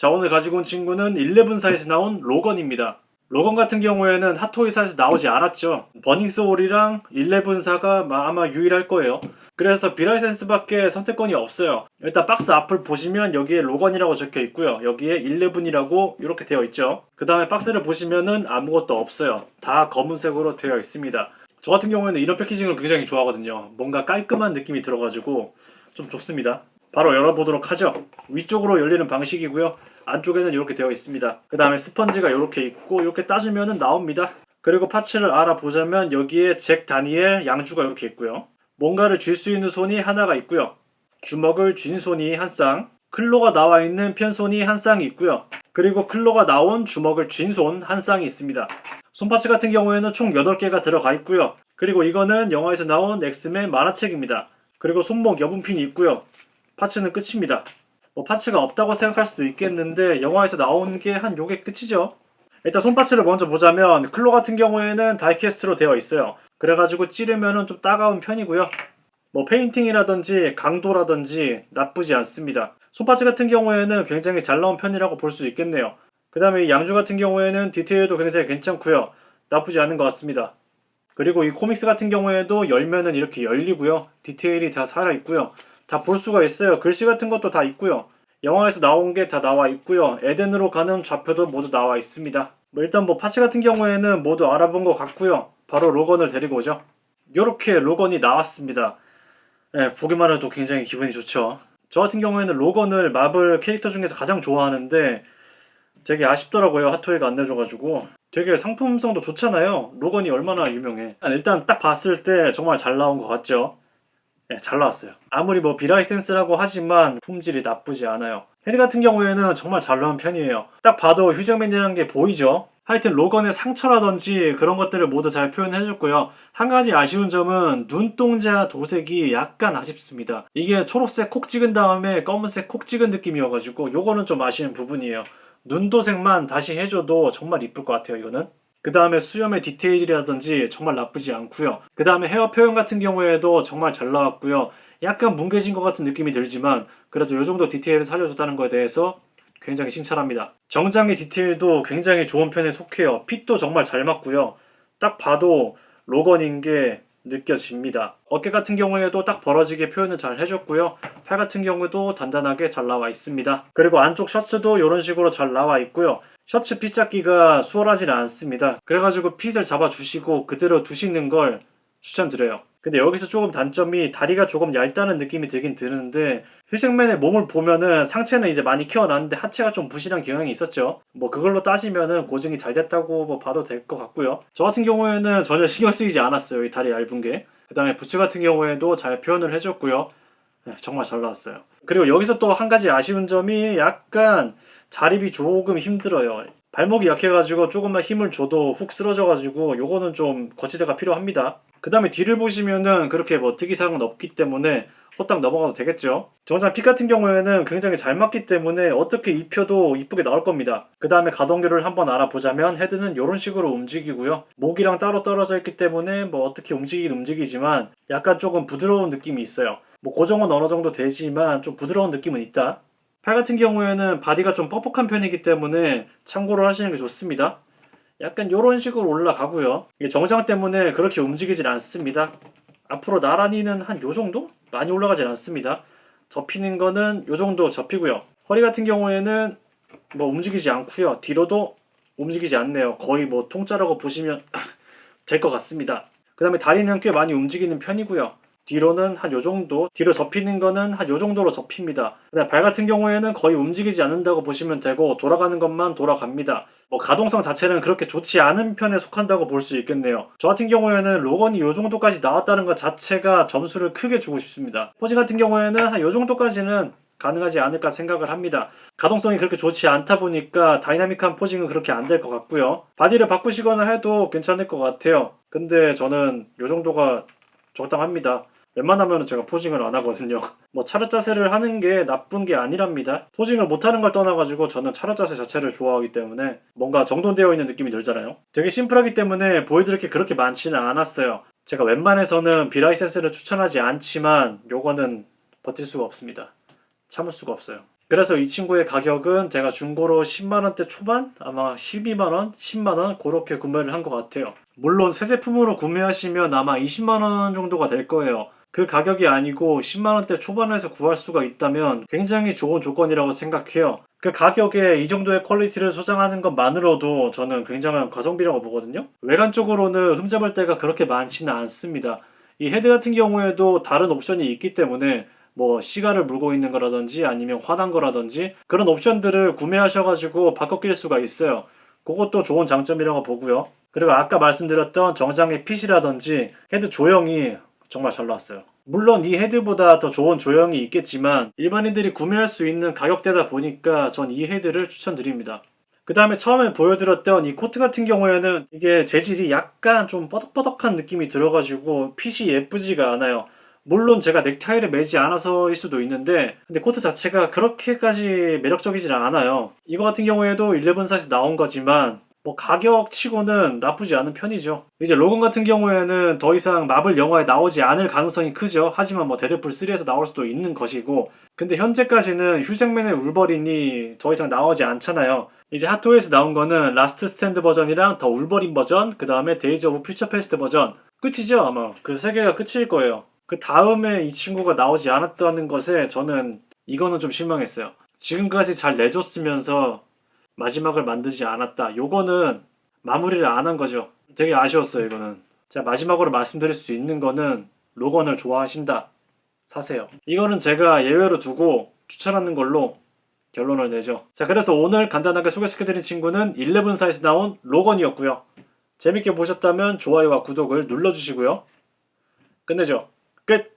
자, 오늘 가지고 온 친구는 11사에서 나온 로건입니다. 로건 같은 경우에는 핫토이사에서 나오지 않았죠. 버닝소울이랑 11사가 아마 유일할 거예요. 그래서 비라이센스밖에 선택권이 없어요. 일단 박스 앞을 보시면 여기에 로건이라고 적혀 있고요. 여기에 11이라고 이렇게 되어 있죠. 그 다음에 박스를 보시면은 아무것도 없어요. 다 검은색으로 되어 있습니다. 저 같은 경우에는 이런 패키징을 굉장히 좋아하거든요. 뭔가 깔끔한 느낌이 들어가지고 좀 좋습니다. 바로 열어보도록 하죠. 위쪽으로 열리는 방식이고요. 안쪽에는 이렇게 되어 있습니다. 그 다음에 스펀지가 이렇게 있고 이렇게 따주면 나옵니다. 그리고 파츠를 알아보자면 여기에 잭 다니엘 양주가 이렇게 있고요. 뭔가를 쥘 수 있는 손이 하나가 있고요. 주먹을 쥔 손이 한 쌍, 클로가 나와 있는 편손이 한 쌍이 있고요. 그리고 클로가 나온 주먹을 쥔 손 한 쌍이 있습니다. 손파츠 같은 경우에는 총 8개가 들어가 있고요. 그리고 이거는 영화에서 나온 엑스맨 만화책입니다. 그리고 손목 여분핀이 있고요. 파츠는 끝입니다. 파츠가 없다고 생각할 수도 있겠는데 영화에서 나온 게 한 요게 끝이죠. 일단 손파츠를 먼저 보자면 클로 같은 경우에는 다이캐스트로 되어 있어요. 그래가지고 찌르면은 좀 따가운 편이고요. 페인팅이라든지 강도라든지 나쁘지 않습니다. 손파츠 같은 경우에는 굉장히 잘 나온 편이라고 볼 수 있겠네요. 그 다음에 이 양주 같은 경우에는 디테일도 굉장히 괜찮고요. 나쁘지 않은 것 같습니다. 그리고 이 코믹스 같은 경우에도 열면은 이렇게 열리고요. 디테일이 다 살아있고요. 다 볼 수가 있어요. 글씨 같은 것도 다 있고요. 영화에서 나온 게 다 나와 있고요. 에덴으로 가는 좌표도 모두 나와 있습니다. 일단 파츠 같은 경우에는 모두 알아본 것 같고요. 바로 로건을 데리고 오죠. 이렇게 로건이 나왔습니다. 네, 보기만 해도 굉장히 기분이 좋죠. 저 같은 경우에는 로건을 마블 캐릭터 중에서 가장 좋아하는데 되게 아쉽더라고요. 핫토이가 안 내줘가지고. 되게 상품성도 좋잖아요. 로건이 얼마나 유명해. 일단 딱 봤을 때 정말 잘 나온 것 같죠. 네, 잘 나왔어요. 아무리 비라이센스라고 하지만 품질이 나쁘지 않아요. 헤드 같은 경우에는 정말 잘 나온 편이에요. 딱 봐도 휴잭맨이라는 게 보이죠. 하여튼 로건의 상처라든지 그런 것들을 모두 잘 표현해줬고요. 한 가지 아쉬운 점은 눈동자 도색이 약간 아쉽습니다. 이게 초록색 콕 찍은 다음에 검은색 콕 찍은 느낌이어가지고 요거는 좀 아쉬운 부분이에요. 눈도색만 다시 해줘도 정말 이쁠 것 같아요. 이거는. 그 다음에 수염의 디테일이라든지 정말 나쁘지 않고요. 그 다음에 헤어 표현 같은 경우에도 정말 잘 나왔고요. 약간 뭉개진 것 같은 느낌이 들지만 그래도 이 정도 디테일을 살려줬다는 것에 대해서 굉장히 칭찬합니다. 정장의 디테일도 굉장히 좋은 편에 속해요. 핏도 정말 잘 맞고요. 딱 봐도 로건인 게 느껴집니다. 어깨 같은 경우에도 딱 벌어지게 표현을 잘 해줬고요. 팔 같은 경우도 단단하게 잘 나와 있습니다. 그리고 안쪽 셔츠도 이런 식으로 잘 나와 있고요. 셔츠 핏 잡기가 수월하지는 않습니다. 그래가지고 핏을 잡아주시고 그대로 두시는 걸 추천드려요. 근데 여기서 조금 단점이 다리가 조금 얇다는 느낌이 들긴 드는데 휴잭맨의 몸을 보면은 상체는 이제 많이 키워놨는데 하체가 좀 부실한 경향이 있었죠. 그걸로 따지면은 고증이 잘 됐다고 봐도 될 것 같고요. 저 같은 경우에는 전혀 신경 쓰이지 않았어요. 이 다리 얇은 게. 그 다음에 부츠 같은 경우에도 잘 표현을 해줬고요. 네, 정말 잘 나왔어요. 그리고 여기서 또 한 가지 아쉬운 점이 약간 자립이 조금 힘들어요. 발목이 약해가지고 조금만 힘을 줘도 훅 쓰러져가지고 요거는 좀 거치대가 필요합니다. 그 다음에 뒤를 보시면은 그렇게 특이사항은 없기 때문에 호딱 넘어가도 되겠죠. 정장 핏 같은 경우에는 굉장히 잘 맞기 때문에 어떻게 입혀도 이쁘게 나올 겁니다. 그 다음에 가동률을 한번 알아보자면 헤드는 이런 식으로 움직이고요. 목이랑 따로 떨어져 있기 때문에 어떻게 움직이긴 움직이지만 약간 조금 부드러운 느낌이 있어요. 고정은 어느 정도 되지만 좀 부드러운 느낌은 있다. 팔 같은 경우에는 바디가 좀 뻑뻑한 편이기 때문에 참고를 하시는 게 좋습니다. 약간 이런 식으로 올라가고요. 이게 정장 때문에 그렇게 움직이질 않습니다. 앞으로 나란히는 한 요 정도? 많이 올라가질 않습니다. 접히는 거는 요 정도 접히고요. 허리 같은 경우에는 움직이지 않고요. 뒤로도 움직이지 않네요. 거의 통짜라고 보시면 될 것 같습니다. 그 다음에 다리는 꽤 많이 움직이는 편이고요. 뒤로는 한 요정도, 뒤로 접히는 거는 한 요정도로 접힙니다. 그다음 발 같은 경우에는 거의 움직이지 않는다고 보시면 되고 돌아가는 것만 돌아갑니다. 가동성 자체는 그렇게 좋지 않은 편에 속한다고 볼 수 있겠네요. 저 같은 경우에는 로건이 요 정도까지 나왔다는 것 자체가 점수를 크게 주고 싶습니다. 포징 같은 경우에는 한 요 정도까지는 가능하지 않을까 생각을 합니다. 가동성이 그렇게 좋지 않다 보니까 다이나믹한 포징은 그렇게 안 될 것 같고요. 바디를 바꾸시거나 해도 괜찮을 것 같아요. 근데 저는 요 정도가 적당합니다. 웬만하면 제가 포징을 안 하거든요. 차렷 자세를 하는 게 나쁜 게 아니랍니다. 포징을 못하는 걸 떠나가지고 저는 차렷 자세 자체를 좋아하기 때문에 뭔가 정돈되어 있는 느낌이 들잖아요. 되게 심플하기 때문에 보여드릴 게 그렇게 많지는 않았어요. 제가 웬만해서는 비라이센스를 추천하지 않지만 요거는 버틸 수가 없습니다. 참을 수가 없어요. 그래서 이 친구의 가격은 제가 중고로 10만원대 초반? 아마 12만원? 10만원? 그렇게 구매를 한 것 같아요. 물론 새 제품으로 구매하시면 아마 20만원 정도가 될 거예요. 그 가격이 아니고 10만원대 초반에서 구할 수가 있다면 굉장히 좋은 조건이라고 생각해요. 그 가격에 이 정도의 퀄리티를 소장하는 것만으로도 저는 굉장한 가성비라고 보거든요. 외관적으로는 흠잡을 데가 그렇게 많지는 않습니다. 이 헤드 같은 경우에도 다른 옵션이 있기 때문에 뭐 시가를 물고 있는 거라든지 아니면 화난 거라든지 그런 옵션들을 구매하셔가지고 바꿔 낄 수가 있어요. 그것도 좋은 장점이라고 보고요. 그리고 아까 말씀드렸던 정장의 핏이라든지 헤드 조형이 정말 잘 나왔어요. 물론 이 헤드보다 더 좋은 조형이 있겠지만 일반인들이 구매할 수 있는 가격대다 보니까 전 이 헤드를 추천드립니다. 그 다음에 처음에 보여드렸던 이 코트 같은 경우에는 이게 재질이 약간 좀 뻐덕뻐덕한 느낌이 들어가지고 핏이 예쁘지가 않아요. 물론 제가 넥타이를 매지 않아서일 수도 있는데 근데 코트 자체가 그렇게까지 매력적이질 않아요. 이거 같은 경우에도 11 사이즈 나온 거지만 뭐 가격 치고는 나쁘지 않은 편이죠. 이제 로건 같은 경우에는 더 이상 마블 영화에 나오지 않을 가능성이 크죠. 하지만 뭐 데드풀 3에서 나올 수도 있는 것이고 근데 현재까지는 휴잭맨의 울버린이 더 이상 나오지 않잖아요. 이제 핫토이에서 나온 거는 라스트 스탠드 버전이랑 더 울버린 버전, 그 다음에 데이즈 오브 퓨처 패스트 버전 끝이죠 아마. 그 세 개가 끝일 거예요. 그 다음에 이 친구가 나오지 않았다는 것에 저는 이거는 좀 실망했어요. 지금까지 잘 내줬으면서 마지막을 만들지 않았다. 요거는 마무리를 안 한 거죠. 되게 아쉬웠어요 이거는. 자, 마지막으로 말씀드릴 수 있는 거는 로건을 좋아하신다. 사세요. 이거는 제가 예외로 두고 추천하는 걸로 결론을 내죠. 자, 그래서 오늘 간단하게 소개시켜드린 친구는 11사에서 나온 로건이었고요. 재밌게 보셨다면 좋아요와 구독을 눌러주시고요. 끝내죠. 끝!